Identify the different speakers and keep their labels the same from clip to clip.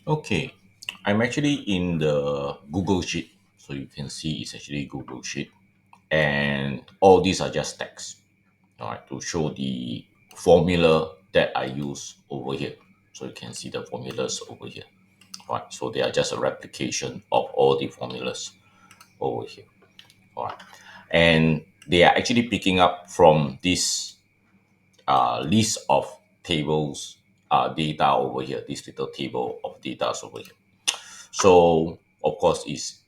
Speaker 1: Okay, I'm actually in the Google Sheet. So you can see it's actually Google Sheet. And all these are just text, all right, to show the formula that I use over here. So you can see the formulas over here. All right, so they are just a replication of all the formulas over here. All right. And they are actually picking up from this list of tables data over here, this little table of data over here. So of course is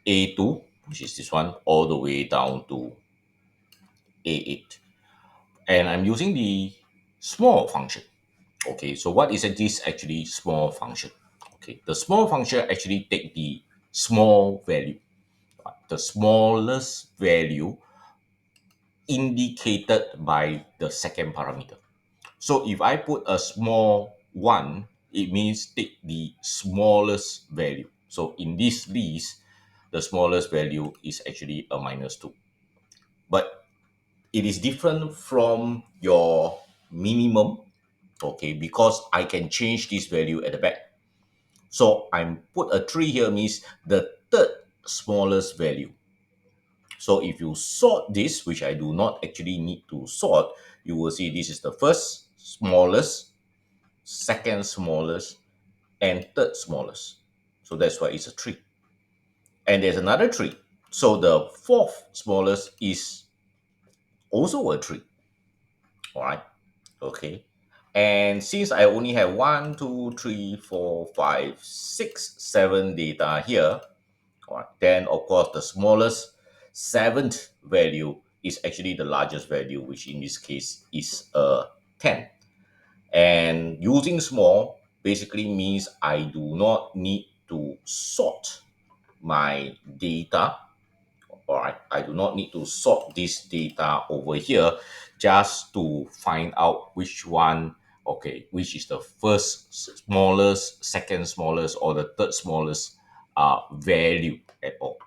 Speaker 1: A2, which is this one, all the way down to A8. And I'm using the small function. Okay, so what is this actually small function? Okay, the small function actually take the small value, the smallest value indicated by the second parameter. So if I put a small one, it means take the smallest value. So in this list, the smallest value is actually a minus 2. But it is different from your minimum, okay, because I can change this value at the back. So I'm put a 3 here means the third smallest value. So if you sort this, which I do not actually need to sort, you will see this is the first smallest, second smallest, and third smallest. So that's why it's a 3. And there's another 3. So the fourth smallest is also a 3. All right. Okay. And since I only have 1, 2, 3, 4, 5, 6, 7 data here, all right, then of course the smallest seventh value is actually the largest value, which in this case is 10. And using small basically means I do not need to sort my data. All right, I do not need to sort this data over here just to find out which one, okay, which is the first smallest, second smallest, or the third smallest value at all.